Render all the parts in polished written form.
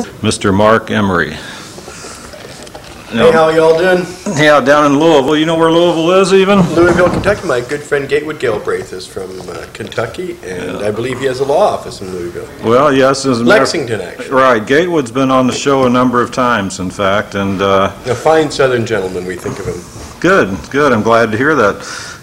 Mr. Mark Emery. Hey, how y'all doing? Yeah, down in Louisville. You know where Louisville is even? Louisville, Kentucky. My good friend Gatewood Galbraith is from Kentucky, and I believe he has a law office in Louisville. Well, yes. Lexington, actually. Right. Gatewood's been on the show a number of times, in fact. And a fine southern gentleman, we think of him. Good. I'm glad to hear that.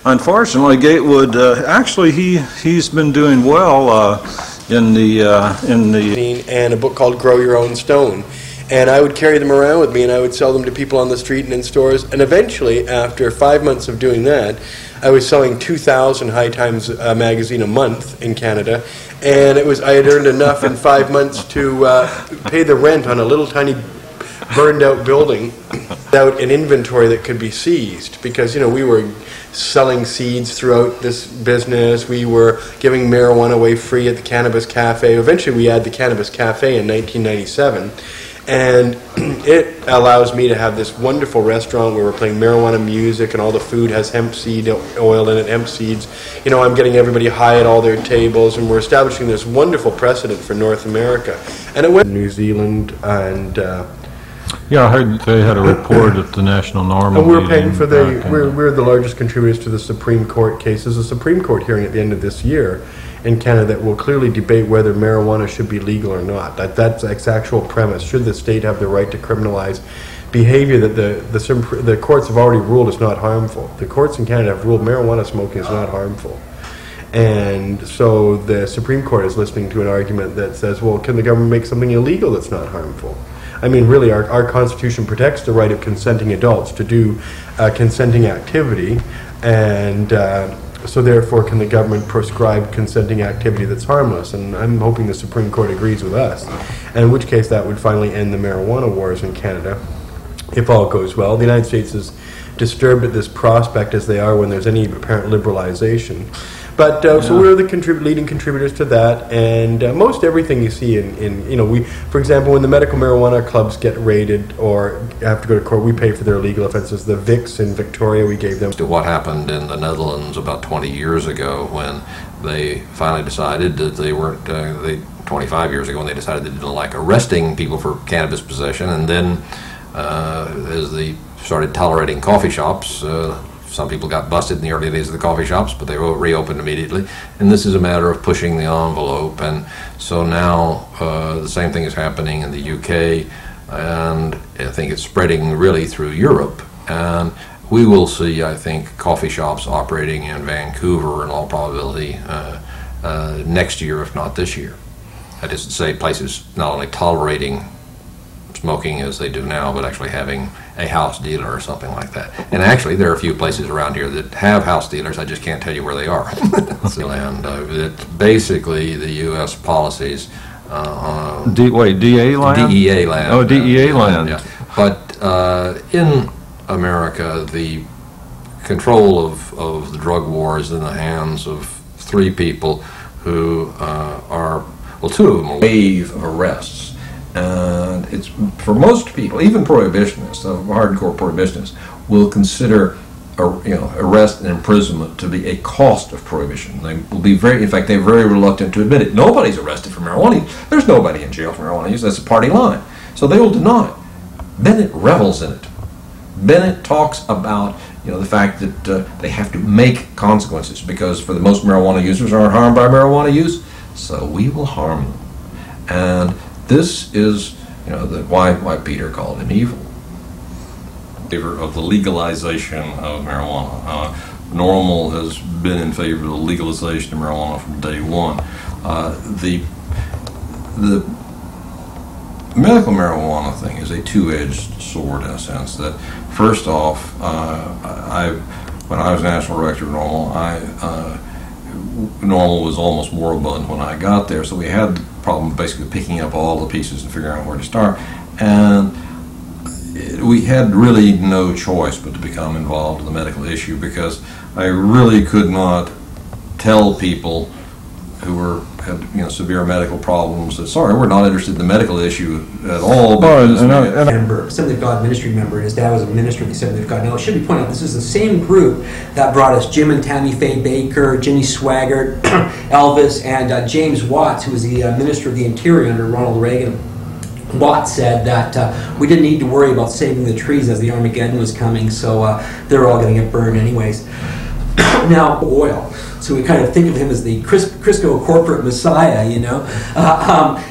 Unfortunately, Gatewood, actually, he's been doing well in the... And a book called Grow Your Own Stone. And I would carry them around with me, and I would sell them to people on the street and in stores. And eventually, after 5 months of doing that, I was selling 2,000 High Times magazine a month in Canada. And I had earned enough in 5 months to pay the rent on a little tiny burned-out building without an inventory that could be seized. Because, we were selling seeds throughout this business. We were giving marijuana away free at the Cannabis Cafe. Eventually, we had the Cannabis Cafe in 1997. And it allows me to have this wonderful restaurant where we're playing marijuana music and all the food has hemp seed oil in it, hemp seeds. I'm getting everybody high at all their tables, and we're establishing this wonderful precedent for North America. And it went to New Zealand, and yeah, I heard they had a report at the National Normal. And we're paying for we're the largest contributors to the Supreme Court case. There's a Supreme Court hearing at the end of this year in Canada that will clearly debate whether marijuana should be legal or not. That's its actual premise. Should the state have the right to criminalize behavior that the courts have already ruled is not harmful? The courts in Canada have ruled marijuana smoking is not harmful. And so the Supreme Court is listening to an argument that says, well, can the government make something illegal that's not harmful? I mean, really, our Constitution protects the right of consenting adults to do consenting activity, and so therefore can the government prescribe consenting activity that's harmless? And I'm hoping the Supreme Court agrees with us, and in which case that would finally end the marijuana wars in Canada, if all goes well. The United States is disturbed at this prospect, as they are when there's any apparent liberalization. But so we're the leading contributors to that, and most everything you see for example, when the medical marijuana clubs get raided or have to go to court, we pay for their legal offenses. The Vicks in Victoria, we gave them. To what happened in the Netherlands about 20 years ago when they finally decided that they weren't, 25 years ago when they decided they didn't like arresting people for cannabis possession, and then as they started tolerating coffee shops, some people got busted in the early days of the coffee shops, but they were reopened immediately. And this is a matter of pushing the envelope. And so now the same thing is happening in the UK, and I think it's spreading really through Europe. And we will see, I think, coffee shops operating in Vancouver in all probability next year, if not this year. That is to say, places not only tolerating smoking as they do now, but actually having a house dealer or something like that. And actually, there are a few places around here that have house dealers. I just can't tell you where they are. And it's basically the U.S. policies. DA land? DEA land. Oh, DEA land. Yeah. But in America, the control of the drug war is in the hands of three people who two of them are wave of arrests. And it's, for most people, even prohibitionists, hardcore prohibitionists, will consider arrest and imprisonment to be a cost of prohibition. They will be in fact, they're very reluctant to admit it. Nobody's arrested for marijuana use. There's nobody in jail for marijuana use. That's a party line. So they will deny it. Bennett revels in it. Bennett talks about the fact that they have to make consequences because for the most marijuana users aren't harmed by marijuana use, so we will harm them. And this is, why Peter called him evil. In favor of the legalization of marijuana. Normal has been in favor of the legalization of marijuana from day one. The medical marijuana thing is a two-edged sword in a sense. That first off, when I was national director of Normal, Normal was almost moribund when I got there, so we had the problem basically picking up all the pieces and figuring out where to start. And we had really no choice but to become involved in the medical issue because I really could not tell people who had severe medical problems that sorry, we're not interested in the medical issue at all. Member, Assembly of God ministry member, and his dad was a minister of the Assembly of God. Now it should be pointed out this is the same group that brought us Jim and Tammy Faye Baker, Jimmy Swaggart, Elvis, and James Watts, who was the Minister of the Interior under Ronald Reagan. Watt said that we didn't need to worry about saving the trees as the Armageddon was coming, so they're all going to get burned anyways. Now, oil. So we kind of think of him as the Crisco corporate messiah, you know.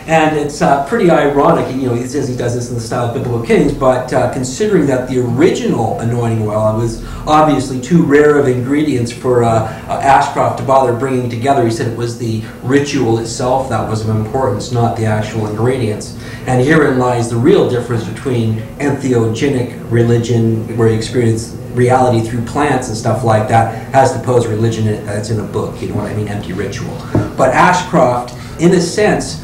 And it's pretty ironic, you know, he says he does this in the style of Biblical Kings, but considering that the original anointing oil was obviously too rare of ingredients for Ashcroft to bother bringing together, he said it was the ritual itself that was of importance, not the actual ingredients. And herein lies the real difference between entheogenic religion, where you experience reality through plants and stuff like that, as opposed to religion that's in a book, you know what I mean, empty ritual. But Ashcroft, in a sense,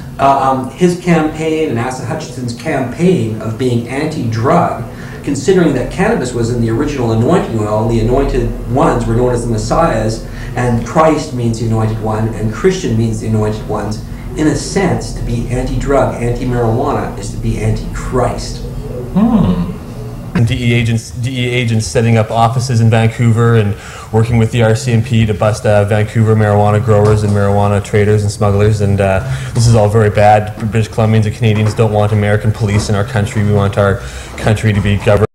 his campaign and Asa Hutchinson's campaign of being anti-drug, considering that cannabis was in the original anointing oil, and the anointed ones were known as the messiahs, and Christ means the anointed one, and Christian means the anointed ones, in a sense, to be anti-drug, anti-marijuana is to be anti-Christ. DEA agents setting up offices in Vancouver and working with the RCMP to bust Vancouver marijuana growers and marijuana traders and smugglers, and this is all very bad. British Columbians and Canadians don't want American police in our country. We want our country to be governed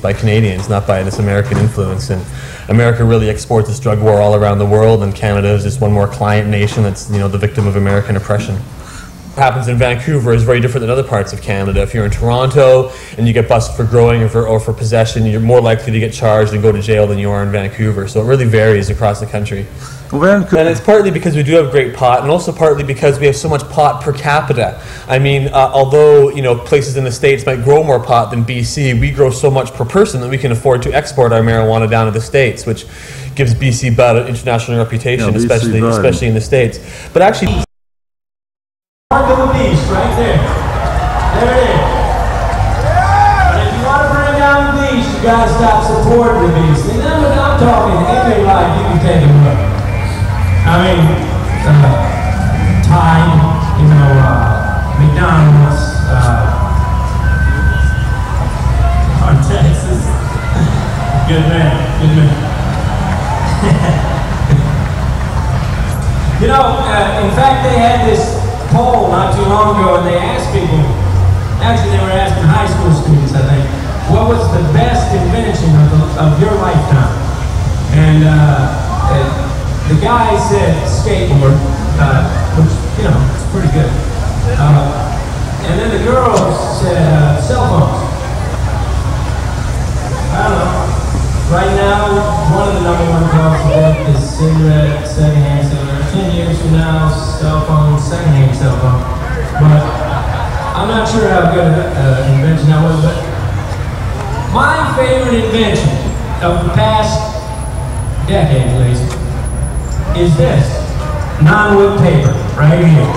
by Canadians, not by this American influence. And America really exports this drug war all around the world, and Canada is just one more client nation that's, you know, the victim of American oppression. What happens in Vancouver is very different than other parts of Canada. If you're in Toronto and you get busted for growing or for possession, you're more likely to get charged and go to jail than you are in Vancouver. So it really varies across the country. And it's partly because we do have great pot, and also partly because we have so much pot per capita. I mean, although, you know, places in the States might grow more pot than BC, we grow so much per person that we can afford to export our marijuana down to the States, which gives BC Bud an international reputation, especially in the States. But actually, Mark of the beast, right there. There it is. But if you want to bring down the beast, you got to stop supporting the beast. And then when I'm talking, any life you can take it away. I mean, Tide, you know, McDonald's, Texas. Good man, good man. You know, in fact, they had this poll not too long ago, and they asked people, actually they were asking high school students, I think, what was the best invention of your lifetime? And the guy said skateboard, which, you know, it's pretty good. And then the girls said cell phones. I don't know. Right now, one of the #1 calls for death is cigarette, secondhand cigarette. 10 years from now, cell phone, secondhand cell phone. But I'm not sure how good an invention that was, but my favorite invention of the past decade, at least, is this. Non-wood paper, right here.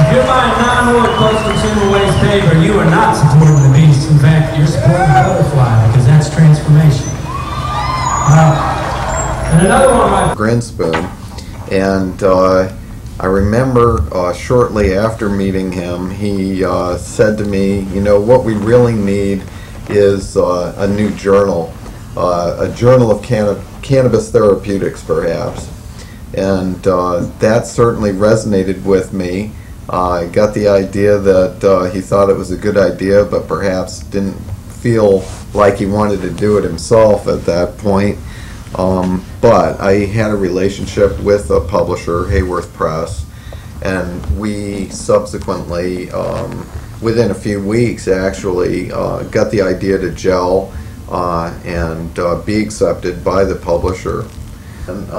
If you're buying non-wood post-consumer waste paper, you are not supporting the beast. In fact, you're supporting the butterfly, because that's transformation. And another one of my Grinspoon, and I remember shortly after meeting him, he said to me, you know, what we really need is a new journal, a journal of cannabis therapeutics, perhaps. And that certainly resonated with me. I got the idea that he thought it was a good idea, but perhaps didn't feel like he wanted to do it himself at that point. But I had a relationship with a publisher, Hayworth Press, and we subsequently, within a few weeks actually, got the idea to gel and be accepted by the publisher. And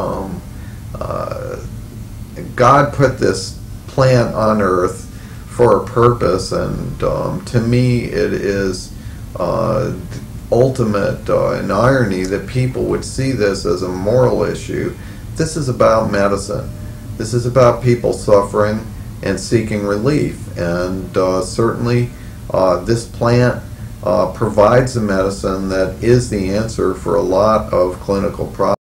God put this plant on earth for a purpose, and to me it is ultimate an irony that people would see this as a moral issue. This is about medicine. This is about people suffering and seeking relief, and certainly this plant provides a medicine that is the answer for a lot of clinical problems.